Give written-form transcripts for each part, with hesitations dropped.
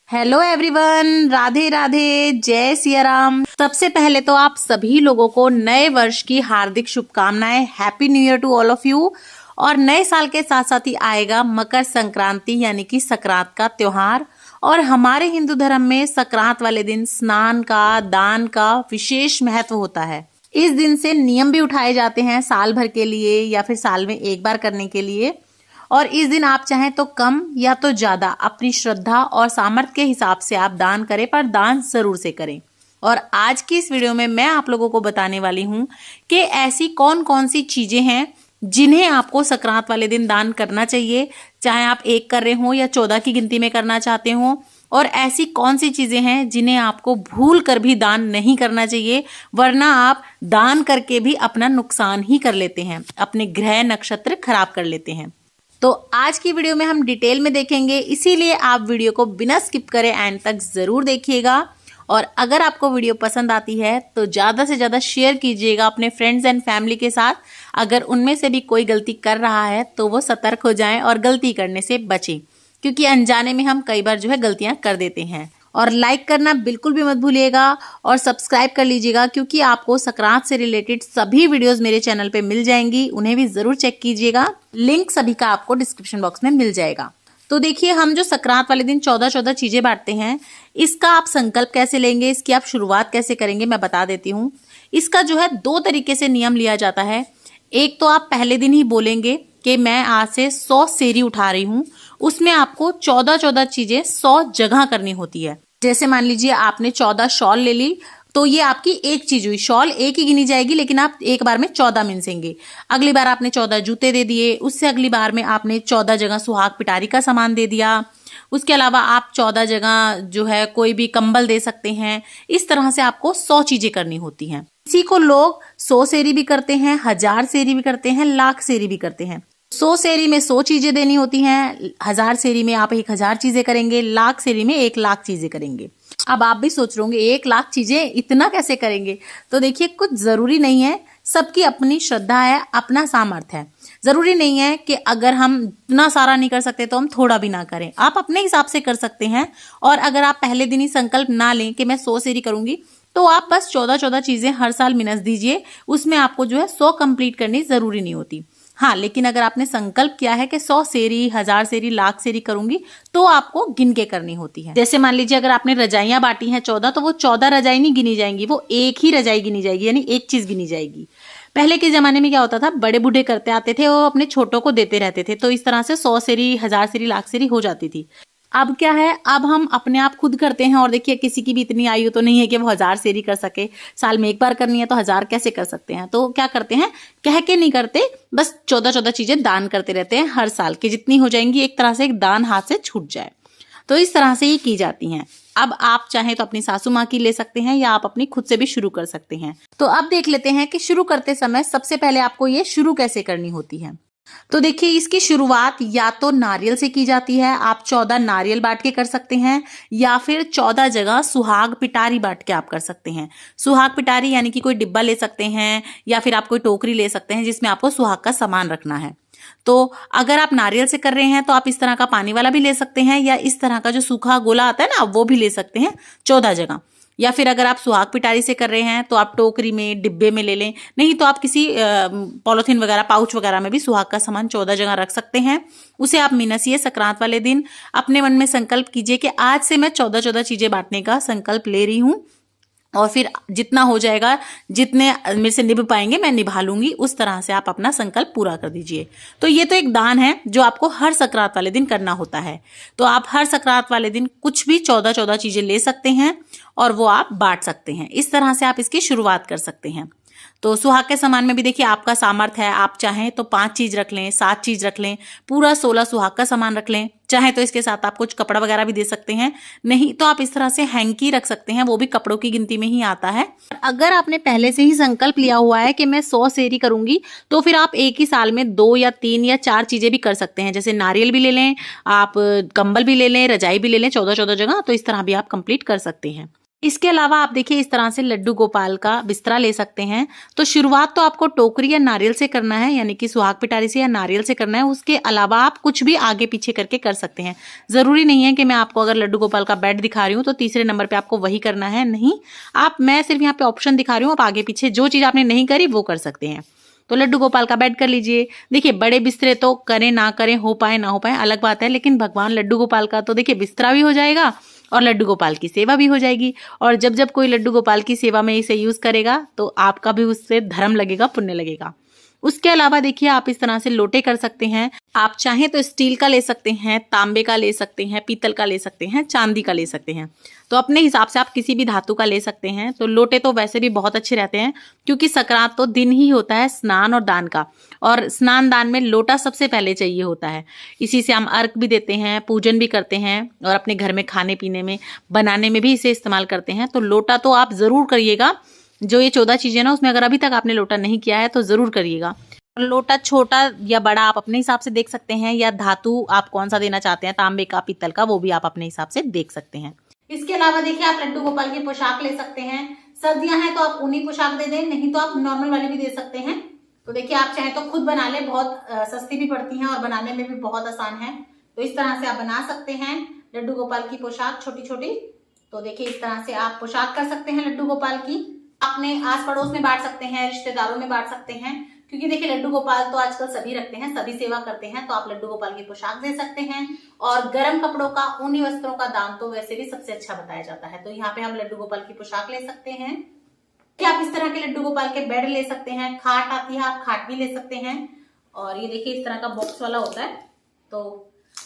Hello everyone, Radhe Radhe, जय सिया राम। सबसे पहले तो आप सभी लोगों को नए वर्ष की हार्दिक शुभकामनाएं। Happy new year to all of you. और नए साल के साथ साथ ही आएगा मकर संक्रांति यानी कि संक्रांत का त्योहार। और हमारे हिंदू धर्म में संक्रांत वाले दिन स्नान का, दान का विशेष महत्व होता है। इस दिन से नियम भी उठाए जाते हैं साल भर के लिए या फिर साल में एक बार करने के लिए। और इस दिन आप चाहें तो कम या तो ज्यादा अपनी श्रद्धा और सामर्थ्य के हिसाब से आप दान करें, पर दान जरूर से करें। और आज की इस वीडियो में मैं आप लोगों को बताने वाली हूं कि ऐसी कौन कौन सी चीजें हैं जिन्हें आपको संक्रांत वाले दिन दान करना चाहिए, चाहे आप एक कर रहे हो या 14 की गिनती में करना चाहते हो। और ऐसी कौन सी चीजें हैं जिन्हें आपको भूल कर भी दान नहीं करना चाहिए, वरना आप दान करके भी अपना नुकसान ही कर लेते हैं, अपने ग्रह नक्षत्र खराब कर लेते हैं। तो आज की वीडियो में हम डिटेल में देखेंगे, इसीलिए आप वीडियो को बिना स्किप करे एंड तक जरूर देखिएगा। और अगर आपको वीडियो पसंद आती है तो ज़्यादा से ज़्यादा शेयर कीजिएगा अपने फ्रेंड्स एंड फैमिली के साथ। अगर उनमें से भी कोई गलती कर रहा है तो वो सतर्क हो जाएं और गलती करने से बचें, क्योंकि अनजाने में हम कई बार गलतियां कर देते हैं। और लाइक करना बिल्कुल भी मत भूलिएगा और सब्सक्राइब कर लीजिएगा, क्योंकि आपको संक्रांत से रिलेटेड सभी वीडियोस मेरे चैनल पे मिल जाएंगी, उन्हें भी जरूर चेक कीजिएगा। लिंक सभी का आपको डिस्क्रिप्शन बॉक्स में मिल जाएगा। तो देखिए, हम जो संक्रांत वाले दिन 14 चीजें बांटते हैं, इसका आप संकल्प कैसे लेंगे, इसकी आप शुरुआत कैसे करेंगे, मैं बता देती हूँ। इसका 2 तरीके से नियम लिया जाता है। एक तो आप पहले दिन ही बोलेंगे कि मैं आज से 100 सेरी उठा रही हूँ। उसमें आपको 14 चीजें 100 जगह करनी होती है। जैसे मान लीजिए आपने 14 शॉल ले ली, तो ये आपकी एक चीज हुई। शॉल एक ही गिनी जाएगी, लेकिन आप एक बार में 14 मिनसेंगे। अगली बार आपने 14 जूते दे दिए, उससे अगली बार में आपने 14 जगह सुहाग पिटारी का सामान दे दिया। उसके अलावा आप 14 जगह कोई भी कंबल दे सकते हैं। इस तरह से आपको 100 चीजें करनी होती हैं। इसी को लोग 100 सेरी भी करते हैं, 1000 सेरी भी करते हैं, लाख सेरी भी करते हैं। 100 सेरी में 100 चीजें देनी होती हैं, 1000 सेरी में आप 1000 चीजें करेंगे, लाख सेरी में 1 लाख चीजें करेंगे। अब आप भी सोच रहे होंगे 1 लाख चीजें इतना कैसे करेंगे। तो देखिए, कुछ जरूरी नहीं है, सबकी अपनी श्रद्धा है, अपना सामर्थ्य है। जरूरी नहीं है कि अगर हम इतना सारा नहीं कर सकते तो हम थोड़ा भी ना करें, आप अपने हिसाब से कर सकते हैं। और अगर आप पहले दिन ही संकल्प ना लें कि मैं 100 सेरी करूंगी, तो आप बस 14 चीजें हर साल मिनस दीजिए। उसमें आपको 100 कंप्लीट करनी जरूरी नहीं होती। हाँ, लेकिन अगर आपने संकल्प किया है कि 100 सेरी, 1000 सेरी, लाख सेरी करूंगी, तो आपको गिन के करनी होती है। जैसे मान लीजिए अगर आपने रजाइयां बांटी हैं 14, तो वो 14 रजाई नहीं गिनी जाएंगी, वो एक ही रजाई गिनी जाएगी, यानी एक चीज गिनी जाएगी। पहले के जमाने में क्या होता था, बड़े बूढ़े करते आते थे, वो अपने छोटों को देते रहते थे, तो इस तरह से 100 सेरी, 1000 सेरी, लाख सेरी हो जाती थी। अब क्या है, अब हम अपने आप खुद करते हैं। और देखिए, किसी की भी इतनी आयु तो नहीं है कि वो 1000 सेरी कर सके। साल में एक बार करनी है तो 1000 कैसे कर सकते हैं। तो क्या करते हैं, कह के नहीं करते, बस 14 चीजें दान करते रहते हैं। हर साल की जितनी हो जाएंगी, एक तरह से एक दान हाथ से छूट जाए। तो इस तरह से ये की जाती हैं। अब आप चाहें तो अपनी सासू माँ की ले सकते हैं, या आप अपनी खुद से भी शुरू कर सकते हैं। तो अब देख लेते हैं कि शुरू करते समय सबसे पहले आपको ये शुरू कैसे करनी होती है। तो देखिए, इसकी शुरुआत या तो नारियल से की जाती है। आप 14 नारियल बांट के कर सकते हैं, या फिर 14 जगह सुहाग पिटारी बांट के आप कर सकते हैं। सुहाग पिटारी यानी कि कोई डिब्बा ले सकते हैं, या फिर आप कोई टोकरी ले सकते हैं जिसमें आपको सुहाग का सामान रखना है। तो अगर आप नारियल से कर रहे हैं तो आप इस तरह का पानी वाला भी ले सकते हैं, या इस तरह का जो सूखा गोला आता है ना, वो भी ले सकते हैं 14 जगह। या फिर अगर आप सुहाग पिटारी से कर रहे हैं तो आप टोकरी में, डिब्बे में ले लें। नहीं तो आप किसी पॉलिथीन वगैरह, पाउच वगैरह में भी सुहाग का सामान 14 जगह रख सकते हैं। उसे आप मिनसिए संक्रांत वाले दिन। अपने मन में संकल्प कीजिए कि आज से मैं 14 चीजें बांटने का संकल्प ले रही हूँ, और फिर जितना हो जाएगा, जितने मेरे से निभ पाएंगे मैं निभा लूंगी। उस तरह से आप अपना संकल्प पूरा कर दीजिए। तो ये तो एक दान है जो आपको हर संक्रांत वाले दिन करना होता है। तो आप हर संक्रांत वाले दिन कुछ भी 14 चीजें ले सकते हैं और वो आप बांट सकते हैं। इस तरह से आप इसकी शुरुआत कर सकते हैं। तो सुहाग के सामान में भी देखिए, आपका सामर्थ्य है। आप चाहें तो 5 चीज रख लें, 7 चीज रख लें, पूरा 16 सुहाग का सामान रख लें। चाहे तो इसके साथ आप कुछ कपड़ा वगैरह भी दे सकते हैं। नहीं तो आप इस तरह से हैंकी रख सकते हैं, वो भी कपड़ों की गिनती में ही आता है। अगर आपने पहले से ही संकल्प लिया हुआ है कि मैं 100 सेरी करूंगी, तो फिर आप एक ही साल में 2 या 3 या 4 चीजें भी कर सकते हैं। जैसे नारियल भी ले लें, आप कंबल भी ले लें, रजाई भी ले लें 14 जगह। तो इस तरह भी आप कंप्लीट कर सकते हैं। इसके अलावा आप देखिए इस तरह से लड्डू गोपाल का बिस्तरा ले सकते हैं। तो शुरुआत तो आपको टोकरी या नारियल से करना है, यानी कि सुहाग पिटारी से या नारियल से करना है। उसके अलावा आप कुछ भी आगे पीछे करके कर सकते हैं। जरूरी नहीं है कि मैं आपको अगर लड्डू गोपाल का बेड दिखा रही हूँ तो तीसरे नंबर पे आपको वही करना है, नहीं। मैं सिर्फ यहाँ पे ऑप्शन दिखा रही हूँ, आप आगे पीछे जो चीज आपने नहीं करी वो कर सकते हैं। तो लड्डू गोपाल का बेड कर लीजिए। देखिए बड़े बिस्तरे तो करें ना करें, हो पाए ना हो पाए अलग बात है, लेकिन भगवान लड्डू गोपाल का तो देखिए बिस्तरा भी हो जाएगा और लड्डू गोपाल की सेवा भी हो जाएगी। और जब जब कोई लड्डू गोपाल की सेवा में इसे यूज करेगा तो आपका भी उससे धर्म लगेगा, पुण्य लगेगा। उसके अलावा देखिए आप इस तरह से लोटे कर सकते हैं। आप चाहें तो स्टील का ले सकते हैं, तांबे का ले सकते हैं, पीतल का ले सकते हैं, चांदी का ले सकते हैं। तो अपने हिसाब से आप किसी भी धातु का ले सकते हैं। तो लोटे तो वैसे भी बहुत अच्छे रहते हैं, क्योंकि संक्रांत तो दिन ही होता है स्नान और दान का, और स्नान दान में लोटा सबसे पहले चाहिए होता है। इसी से हम अर्घ भी देते हैं, पूजन भी करते हैं और अपने घर में खाने पीने में बनाने में भी इसे इस्तेमाल करते हैं। तो लोटा तो आप जरूर करिएगा। जो ये 14 चीजें ना, उसमें अगर अभी तक आपने लोटा नहीं किया है तो जरूर करिएगा। लोटा छोटा या बड़ा आप अपने हिसाब से देख सकते हैं, या धातु आप कौन सा देना चाहते हैं, तांबे का, पीतल का, वो भी आप अपने हिसाब से देख सकते हैं। इसके अलावा देखिए आप लड्डू गोपाल की पोशाक ले सकते हैं। सर्दियां हैं तो आप ऊनी पोशाक दे दें, नहीं तो आप नॉर्मल वाली भी दे सकते हैं। तो देखिए आप चाहे तो खुद बना ले, बहुत सस्ती भी पड़ती हैं और बनाने में भी बहुत आसान है। तो इस तरह से आप बना सकते हैं लड्डू गोपाल की पोशाक छोटी छोटी। तो देखिए इस तरह से आप पोशाक कर सकते हैं लड्डू गोपाल की। अपने आस पड़ोस में बांट सकते हैं, रिश्तेदारों में बांट सकते हैं, क्योंकि देखिए लड्डू गोपाल तो आजकल सभी रखते हैं, सभी सेवा करते हैं। तो आप लड्डू गोपाल की पोशाक दे सकते हैं। और गर्म कपड़ों का, ऊनी वस्त्रों का दान तो वैसे भी सबसे अच्छा बताया जाता है। तो यहाँ पे हम लड्डू गोपाल की पोशाक ले सकते हैं। क्या आप इस तरह के लड्डू गोपाल के बेड ले सकते हैं। खाट आती है, आप खाट भी ले सकते हैं। और ये देखिए इस तरह का बॉक्स वाला होता है। तो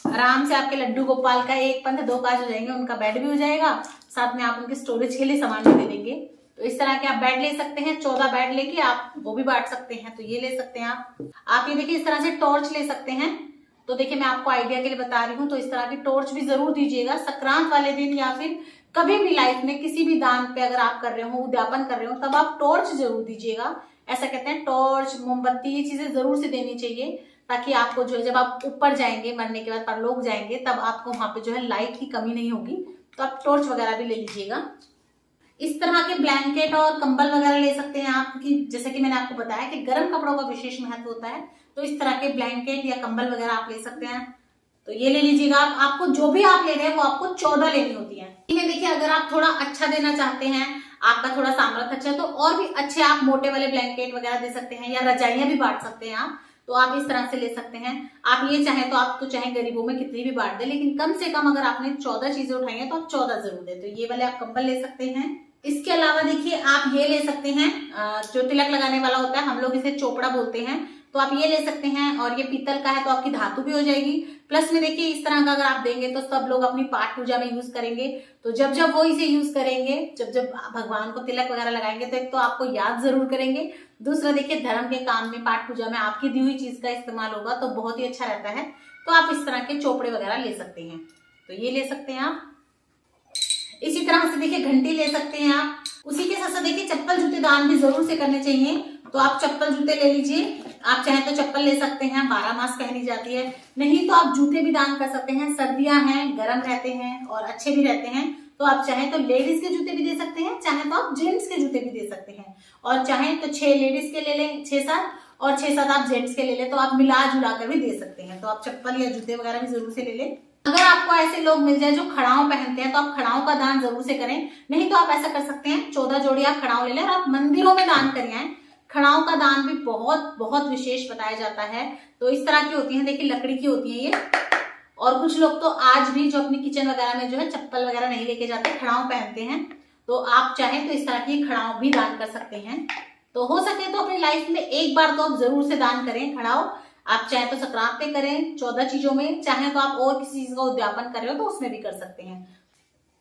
आराम से आपके लड्डू गोपाल का एक पंथ दो काज हो जाएंगे, उनका बेड भी हो जाएगा, साथ में आप उनके स्टोरेज के लिए सामान भी दे देंगे। तो इस तरह के आप बेड ले सकते हैं। 14 बेड लेके आप वो भी बांट सकते हैं। तो ये ले सकते हैं आप ये देखिए इस तरह से टॉर्च ले सकते हैं। तो देखिए मैं आपको आइडिया के लिए बता रही हूँ। तो इस तरह की टॉर्च भी जरूर दीजिएगा संक्रांत वाले दिन, या फिर कभी भी लाइफ में किसी भी दान पे अगर आप कर रहे हो, उद्यापन कर रहे हो, तब आप टॉर्च जरूर दीजिएगा। ऐसा कहते हैं टॉर्च, मोमबत्ती, ये चीजें जरूर से देनी चाहिए, ताकि आपको जो है जब आप ऊपर जाएंगे, मरने के बाद परलोक जाएंगे, तब आपको वहां पे जो है लाइट की कमी नहीं होगी। तो आप टॉर्च वगैरह भी ले लीजिएगा। इस तरह के ब्लैंकेट और कंबल वगैरह ले सकते हैं आप, कि जैसे कि मैंने आपको बताया कि गर्म कपड़ों का विशेष महत्व होता है। तो इस तरह के ब्लैंकेट या कंबल वगैरह आप ले सकते हैं। तो ये ले लीजिएगा। आपको जो भी आप ले रहे हैं वो आपको 14 लेनी होती है। देखिए अगर आप थोड़ा अच्छा देना चाहते हैं, आपका थोड़ा सामर्थ्य अच्छा है, तो और भी अच्छे आप मोटे वाले ब्लैंकेट वगैरह दे सकते हैं, या रजाइयां भी बांट सकते हैं आप। तो आप इस तरह से ले सकते हैं। आप ये चाहें तो आप तो चाहे गरीबों में कितनी भी बांट दें, लेकिन कम से कम अगर आपने 14 चीजें उठाई हैं तो आप 14 जरूर दें। तो ये वाले आप कंबल ले सकते हैं। इसके अलावा देखिए आप ये ले सकते हैं, जो तिलक लगाने वाला होता है, हम लोग इसे चोपड़ा बोलते हैं। तो आप ये ले सकते हैं। और ये पीतल का है तो आपकी धातु भी हो जाएगी। प्लस में देखिए इस तरह का अगर आप देंगे तो सब लोग अपनी पाठ पूजा में यूज करेंगे। तो जब जब वो इसे यूज करेंगे, जब जब भगवान को तिलक वगैरह लगाएंगे, तो एक तो आपको याद जरूर करेंगे, दूसरा देखिए धर्म के काम में, पाठ पूजा में आपकी दी हुई चीज का इस्तेमाल होगा, तो बहुत ही अच्छा रहता है। तो आप इस तरह के चोपड़े वगैरह ले सकते हैं। तो ये ले सकते हैं आप। इसी तरह से देखिए घंटी ले सकते हैं आप। उसी के साथ साथ देखिए चप्पल जूते दान भी जरूर से करने चाहिए। तो आप चप्पल जूते ले लीजिए। आप चाहे तो चप्पल ले सकते हैं, 12 मास पहनी जाती है। नहीं तो आप जूते भी दान कर सकते हैं। सर्दियां हैं, गर्म रहते हैं और अच्छे भी रहते हैं। तो आप चाहे तो लेडीज के जूते भी दे सकते हैं, चाहे तो आप जेंट्स के जूते भी दे सकते हैं। और चाहे तो 6 लेडीज के ले लें, 6-7, और 6-7 आप जेंट्स के ले लें। तो आप मिला जुला कर भी दे सकते हैं। तो आप चप्पल या जूते वगैरह भी जरूर से ले लें। अगर आपको ऐसे लोग मिल जाए जो खड़ाओं पहनते हैं, तो आप खड़ाओं का दान जरूर से करें। नहीं तो आप ऐसा कर सकते हैं, 14 जोड़ी आप खड़ाओं ले लें और आप मंदिरों में दान करिए आए। खड़ाओं का दान भी बहुत बहुत विशेष बताया जाता है। तो इस तरह की होती है, देखिए लकड़ी की होती है ये। और कुछ लोग तो आज भी जो अपनी किचन वगैरह में जो है चप्पल वगैरह नहीं लेके जाते, खड़ाओं पहनते हैं। तो आप चाहें तो इस तरह की खड़ाओं भी दान कर सकते हैं। तो हो सके तो अपनी लाइफ में एक बार तो आप जरूर से दान करें खड़ाओं। आप चाहे तो संक्रांत पे करें 14 चीजों में, चाहे तो आप और किसी चीज का उद्यापन कर रहे हो तो उसमें भी कर सकते हैं।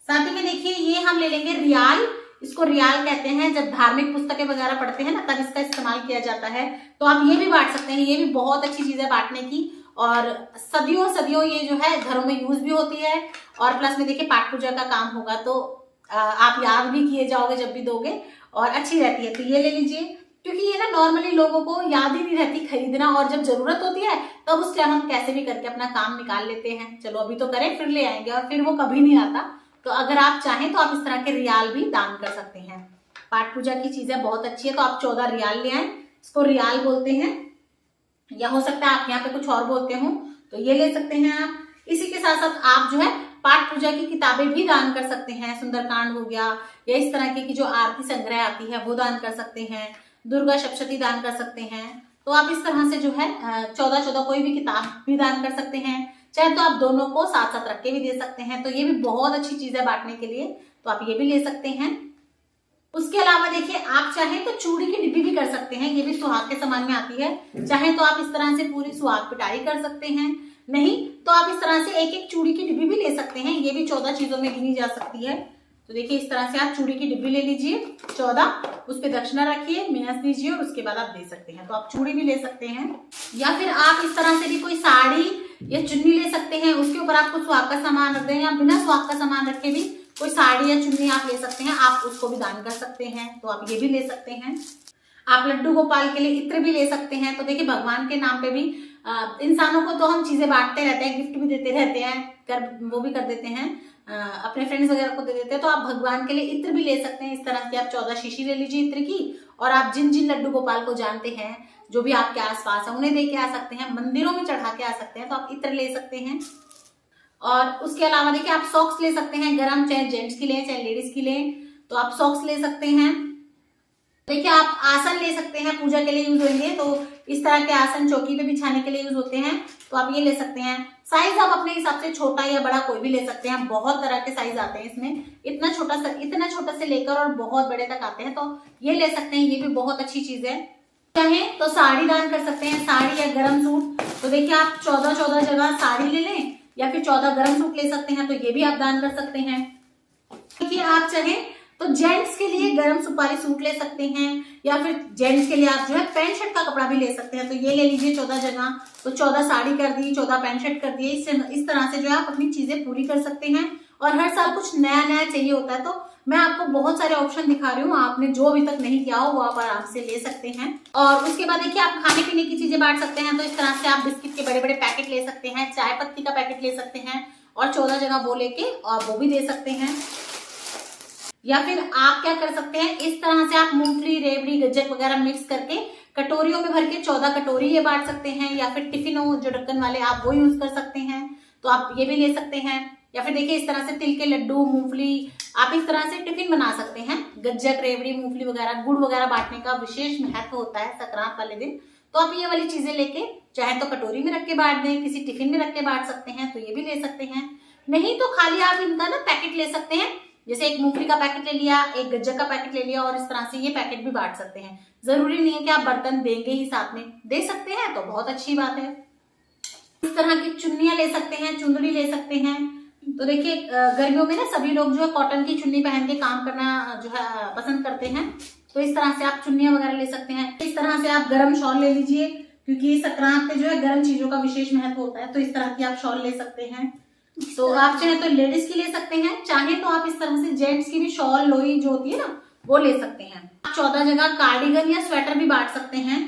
साथ ही में देखिए ये हम ले लेंगे रियाल। इसको रियाल कहते हैं। जब धार्मिक पुस्तकें वगैरह पढ़ते हैं ना, तब इसका इस्तेमाल किया जाता है। तो आप ये भी बांट सकते हैं। ये भी बहुत अच्छी चीज है बांटने की, और सदियों सदियों ये जो है घरों में यूज भी होती है। और प्लस में देखिए पाठ पूजा का काम होगा तो आप याद भी किए जाओगे जब भी दोगे, और अच्छी रहती है। तो ये ले लीजिए, क्योंकि ये ना नॉर्मली लोगों को याद ही नहीं रहती खरीदना, और जब जरूरत होती है तब उस टाइम हम कैसे भी करके अपना काम निकाल लेते हैं, चलो अभी तो करें फिर ले आएंगे, और फिर वो कभी नहीं आता। तो अगर आप चाहें तो आप इस तरह के रियाल भी दान कर सकते हैं। पाठ पूजा की चीजें बहुत अच्छी है, तो आप 14 रियाल ले आए, इसको रियाल बोलते हैं, या हो सकता है आप यहाँ पे कुछ और बोलते हो, तो ये ले सकते हैं आप। इसी के साथ साथ आप जो है पाठ पूजा की किताबें भी दान कर सकते हैं, सुंदरकांड हो गया या इस तरह की जो आरती संग्रह आती है वो दान कर सकते हैं, दुर्गा सप्तशती दान कर सकते हैं। तो आप इस तरह से जो है 14 कोई भी किताब भी दान कर सकते हैं, चाहे तो आप दोनों को साथ साथ रख के भी दे सकते हैं, तो ये भी बहुत अच्छी चीज है बांटने के लिए, तो आप ये भी ले सकते हैं। उसके अलावा देखिए आप चाहें तो चूड़ी की डिब्बी भी कर सकते हैं, ये भी सुहाग के सामान में आती है। चाहे तो आप इस तरह से पूरी सुहाग पिटाई कर सकते हैं, नहीं तो आप इस तरह से एक एक चूड़ी की डिब्बी भी ले सकते हैं, ये भी 14 चीजों में गिनी जा सकती है। तो देखिए इस तरह से आप चूड़ी की डिब्बी ले लीजिए 14, उस पर दक्षिणा रखिए, मेहनत दीजिए और उसके बाद आप दे सकते हैं। तो आप चूड़ी भी ले सकते हैं, या फिर आप इस तरह से भी कोई साड़ी या चुन्नी ले सकते हैं, उसके ऊपर आपको सुहाग का सामान रख दें, या बिना सुहाग का सामान रखे भी कोई साड़ी या चुन्नी आप ले सकते हैं, आप उसको भी दान कर सकते हैं, तो आप ये भी ले सकते हैं। आप लड्डू गोपाल के लिए इत्र भी ले सकते हैं। तो देखिए भगवान के नाम पे भी इंसानों को तो हम चीजें बांटते रहते हैं, गिफ्ट भी देते रहते हैं, वो भी कर देते हैं, अपने फ्रेंड्स वगैरह को दे देते हैं, तो आप भगवान के लिए इत्र भी ले सकते हैं। इस तरह की आप 14 शीशी ले लीजिए इत्र की, और आप जिन जिन लड्डू गोपाल को जानते हैं, जो भी आपके आसपास है, उन्हें दे के आ सकते हैं, मंदिरों में चढ़ा के आ सकते हैं, तो आप इत्र ले सकते हैं। और उसके अलावा देखिए आप सॉक्स ले सकते हैं गरम, चाहे जेंट्स की लें चाहे लेडीज की लें, तो आप सॉक्स ले सकते हैं। देखिए आप आसन ले सकते हैं, पूजा के लिए यूज होंगे, तो इस तरह के आसन चौकी पे बिछाने के लिए यूज होते हैं, तो आप ये ले सकते हैं। साइज आप अपने हिसाब से छोटा या बड़ा कोई भी ले सकते हैं, बहुत तरह के साइज आते हैं इसमें, इतना छोटा से लेकर और बहुत बड़े तक आते हैं, तो ये ले सकते हैं, ये भी बहुत अच्छी चीज है। चाहे तो साड़ी दान कर सकते हैं, साड़ी या गरम सूट। तो देखिए आप 14 जगह साड़ी ले लें या फिर 14 गरम सूट ले सकते हैं, तो ये भी आप दान कर सकते हैं। देखिए आप चाहें तो जेंट्स के लिए गरम सुपारी सूट ले सकते हैं, या फिर जेंट्स के लिए आप जो है पैंट शर्ट का कपड़ा भी ले सकते हैं, तो ये ले लीजिए 14 जगह, तो 14 साड़ी कर दी, 14 पैंट शर्ट कर दिए। इस तरह से जो है आप अपनी चीजें पूरी कर सकते हैं। और हर साल कुछ नया नया चाहिए होता है, तो मैं आपको बहुत सारे ऑप्शन दिखा रही हूँ, आपने जो अभी तक नहीं किया हो वो आप आराम से ले सकते हैं। और उसके बाद देखिए आप खाने पीने की चीजें बांट सकते हैं, तो इस तरह से आप बिस्किट के बड़े बड़े पैकेट ले सकते हैं, चाय पत्ती का पैकेट ले सकते हैं, और 14 जगह वो लेके और वो भी दे सकते हैं। या फिर आप क्या कर सकते हैं, इस तरह से आप मूंगफली, रेवड़ी, गज्जक वगैरह मिक्स करके कटोरियों में भर के 14 कटोरी ये बांट सकते हैं, या फिर टिफिन हो जो ढक्कन वाले आप वो यूज कर सकते हैं, तो आप ये भी ले सकते हैं। या फिर देखिए इस तरह से तिल के लड्डू, मूंगफली, आप इस तरह से टिफिन बना सकते हैं। गज्जक, रेवड़ी, मूंगफली वगैरह, गुड़ वगैरह बांटने का विशेष महत्व होता है संक्रांत वाले दिन, तो आप ये वाली चीजें लेके चाहे तो कटोरी में रख के बांट दें, किसी टिफिन में रख के बांट सकते हैं, तो ये भी ले सकते हैं। नहीं तो खाली आप इनका ना पैकेट ले सकते हैं, जैसे एक मूंगफली का पैकेट ले लिया, एक गज्जक का पैकेट ले लिया, और इस तरह से ये पैकेट भी बांट सकते हैं। जरूरी नहीं है कि आप बर्तन देंगे ही साथ में, दे सकते हैं तो बहुत अच्छी बात है। इस तरह की चुन्नियां ले सकते हैं, चुंदड़ी ले सकते हैं। तो देखिए गर्मियों में ना सभी लोग जो है कॉटन की चुन्नी पहन के काम करना जो है पसंद करते हैं, तो इस तरह से आप चुन्नियां वगैरह ले सकते हैं। इस तरह से आप गर्म शॉल ले लीजिए, क्योंकि संक्रांत पे जो है गर्म चीजों का विशेष महत्व होता है, तो इस तरह की आप शॉल ले सकते हैं। तो आप चाहे तो लेडीज की ले सकते हैं, चाहे तो आप इस तरह से जेंट्स की भी शॉल, लोई जो होती है ना, वो ले सकते हैं। 14 जगह कार्डिगन या स्वेटर भी बांट सकते हैं,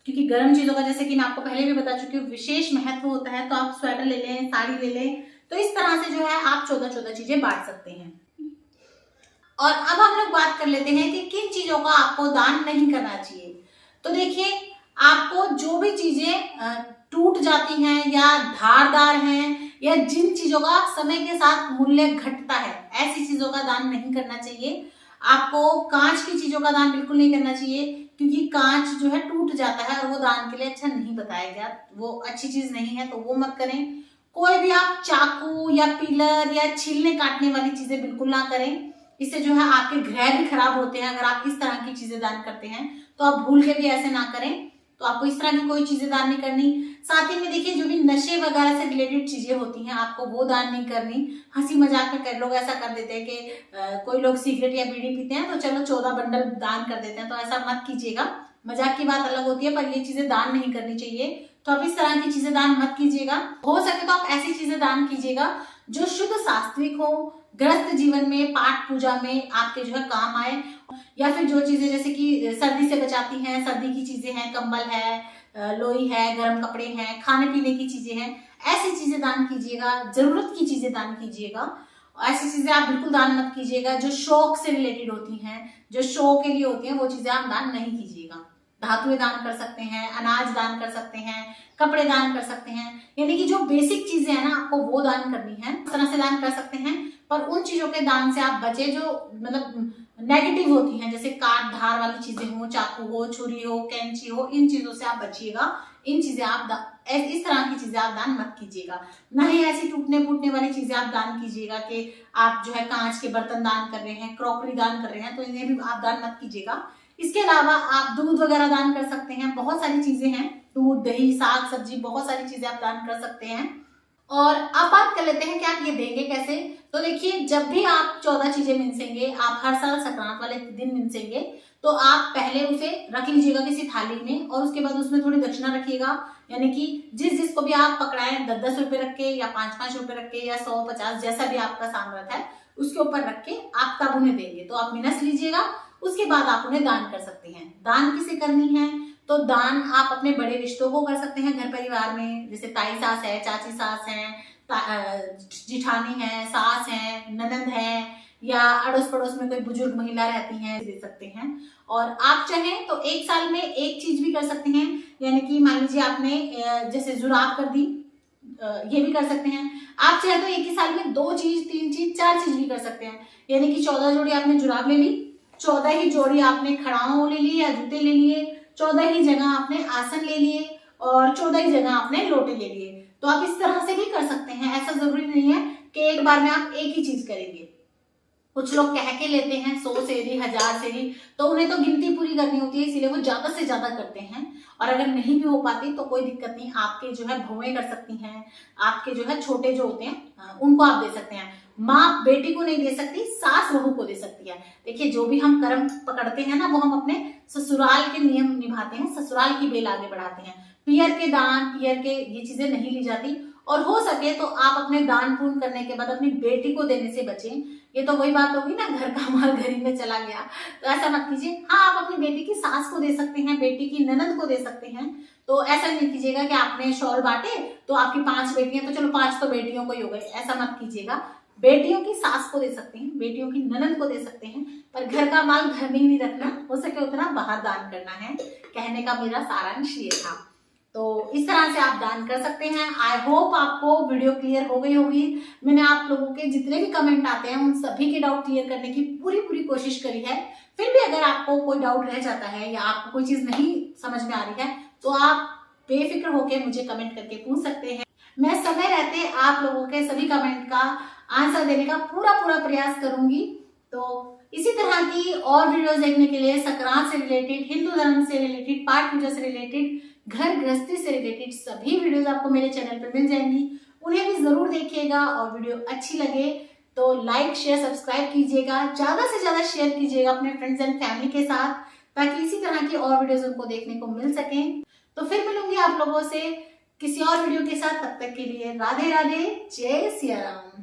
क्योंकि गर्म चीजों का जैसे कि मैं आपको पहले भी बता चुकी हूँ विशेष महत्व होता है, तो आप स्वेटर ले लें, साड़ी ले लें, तो इस तरह से जो है आप 14 चीजें बांट सकते हैं। और अब हम लोग बात कर लेते हैं कि किन चीजों का आपको दान नहीं करना चाहिए। तो देखिए आपको जो भी चीजें टूट जाती हैं या धारदार हैं, या जिन चीजों का समय के साथ मूल्य घटता है, ऐसी चीजों का दान नहीं करना चाहिए। आपको कांच की चीजों का दान बिल्कुल नहीं करना चाहिए, क्योंकि कांच जो है टूट जाता है और वो दान के लिए अच्छा नहीं बताया गया, वो अच्छी चीज नहीं है, तो वो मत करें। कोई भी आप चाकू या पिलर या छीलने काटने वाली चीजें बिल्कुल ना करें, इससे जो है आपके ग्रह भी खराब होते हैं। अगर आप इस तरह की चीजें दान करते हैं तो आप भूल के भी ऐसे ना करें, तो आपको इस तरह की कोई चीजें दान नहीं करनी। साथ ही में देखिए जो भी नशे वगैरह से रिलेटेड चीजें होती हैं आपको वो दान नहीं करनी। हंसी मजाक में कई लोग ऐसा कर देते हैं कि कोई लोग सिगरेट या बीड़ी पीते हैं तो चलो 14 बंडल दान कर देते हैं, तो ऐसा मत कीजिएगा। मजाक की बात अलग होती है, पर ये चीजें दान नहीं करनी चाहिए, तो आप इस तरह की चीजें दान मत कीजिएगा। हो सके तो आप ऐसी चीजें दान कीजिएगा जो शुद्ध सात्विक हो, गृहस्थ जीवन में, पाठ पूजा में आपके जो है काम आए, या फिर जो चीजें जैसे कि सर्दी से बचाती हैं, सर्दी की चीजें हैं, कंबल है, लोई है, गर्म कपड़े हैं, खाने पीने की चीजें हैं, ऐसी चीजें दान कीजिएगा, जरूरत की चीजें दान कीजिएगा। ऐसी चीजें आप बिल्कुल दान मत कीजिएगा जो शौक से रिलेटेड होती हैं, जो शो के लिए होती हैं, वो चीजें आप दान नहीं कीजिएगा। धातुएं दान कर सकते हैं, अनाज दान कर सकते हैं, कपड़े दान कर सकते हैं, यानी कि जो बेसिक चीजें हैं ना आपको वो दान करनी है, इस तरह से दान कर सकते हैं। पर उन चीजों के दान से आप बचे जो मतलब नेगेटिव होती हैं, जैसे काट धार वाली चीजें हो, चाकू हो, छुरी हो, कैंची हो, इन चीजों से आप बचिएगा। इन चीजें आप इस तरह की चीजें आप दान मत कीजिएगा। ना ही ऐसी टूटने फूटने वाली चीजें आप दान कीजिएगा कि आप जो है कांच के बर्तन दान कर रहे हैं, क्रॉकरी दान कर रहे हैं, तो इन्हें भी आप दान मत कीजिएगा। इसके अलावा आप दूध वगैरह दान कर सकते हैं, बहुत सारी चीजें हैं, दूध, दही, साग सब्जी, बहुत सारी चीजें आप दान कर सकते हैं। और अब बात कर लेते हैं कि आप ये देंगे कैसे। तो देखिए, जब भी आप 14 चीजें मिनसेंगे, आप हर साल संक्रांत वाले दिन मिनसेंगे, तो आप पहले उसे रख लीजिएगा किसी थाली में, और उसके बाद उसमें थोड़ी दक्षिणा रखिएगा, यानी कि जिसको भी आप पकड़ाएं 10-10 रुपए रख के या 5-5 रुपए रख के या 100-50 जैसा भी आपका सामर्थ्य है उसके ऊपर रख के आप तब उन्हें देंगे। तो आप मिनस लीजिएगा, उसके बाद आप उन्हें दान कर सकते हैं। दान किसे करनी है, तो दान आप अपने बड़े रिश्तों को कर सकते हैं घर परिवार में, जैसे ताई सास है, चाची सास है, जिठानी है, सास है, ननंद है, या अड़ोस पड़ोस में कोई बुजुर्ग महिला रहती हैं, दे सकते हैं। और आप चाहें तो एक साल में एक चीज भी कर सकते हैं, यानी कि मान लीजिए आपने जैसे जुराब कर दी, ये भी कर सकते हैं। आप चाहे तो एक ही साल में 2 चीज, 3 चीज, 4 चीज भी कर सकते हैं, यानी कि 14 जोड़ी आपने जुराब ले ली, 14 ही जोड़ी आपने खड़ाओं ले ली या जूते ले लिए, 14 ही जगह आपने आसन ले लिए, और 14 ही जगह आपने लोटे ले लिए। तो आप इस तरह से भी कर सकते हैं, ऐसा जरूरी नहीं है कि एक बार में आप एक ही चीज करेंगे। कुछ लोग कह के लेते हैं 100 सेरी, 1000 सेरी, तो उन्हें तो गिनती पूरी करनी होती है, इसीलिए वो ज्यादा से ज्यादा करते हैं। और अगर नहीं भी हो पाती तो कोई दिक्कत नहीं, आपके जो है भौएं कर सकती हैं, आपके जो है छोटे जो होते हैं उनको आप दे सकते हैं। माँ बेटी को नहीं दे सकती, सास बहू को दे सकती है। देखिए, जो भी हम कर्म पकड़ते हैं ना, वो हम अपने ससुराल के नियम निभाते हैं, ससुराल की बेल आगे बढ़ाते हैं। पियर के दान, पियर के ये चीजें नहीं ली जाती। और हो सके तो आप अपने दान पूर्ण करने के बाद अपनी बेटी को देने से बचें। ये तो वही बात होगी ना, घर का माल घर ही में चला गया, तो ऐसा मत कीजिए। हाँ, आप अपनी बेटी की सास को दे सकते हैं, बेटी की ननद को दे सकते हैं। तो ऐसा नहीं कीजिएगा कि आपने शॉल बांटे तो आपकी 5 बेटियां, तो चलो 5 तो बेटियों को ही हो गए, ऐसा मत कीजिएगा। बेटियों की सास को दे सकते हैं, बेटियों की ननद को दे सकते हैं, पर घर का माल घर में ही नहीं रखना, हो सके उतना बाहर दान करना है। कहने का मेरा सारांश ये था। तो इस तरह से आप दान कर सकते हैं। आई होप आपको वीडियो क्लियर हो गई होगी। मैंने आप लोगों के जितने भी कमेंट आते हैं उन सभी के डाउट क्लियर करने की पूरी कोशिश करी है। फिर भी अगर आपको कोई डाउट रह जाता है या आपको कोई चीज नहीं समझ में आ रही है, तो आप बेफिक्र होकर मुझे कमेंट करके पूछ सकते हैं। मैं समय रहते आप लोगों के सभी कमेंट का आंसर देने का पूरा प्रयास करूंगी। तो इसी तरह की और वीडियोस देखने के लिए संक्रांत से रिलेटेड, हिंदू धर्म से रिलेटेड, पाठ पूजा से रिलेटेड, घर गृहस्थी से रिलेटेड सभी वीडियोस आपको मेरे चैनल पर मिल जाएंगी। उन्हें भी जरूर देखिएगा, और वीडियो अच्छी लगे तो लाइक, शेयर, सब्सक्राइब कीजिएगा, ज्यादा से ज्यादा शेयर कीजिएगा अपने फ्रेंड्स एंड फैमिली के साथ, ताकि इसी तरह की और वीडियोस उनको देखने को मिल सके। तो फिर मिलूंगी आप लोगों से किसी और वीडियो के साथ, तब तक के लिए राधे राधे, जय सिया राम।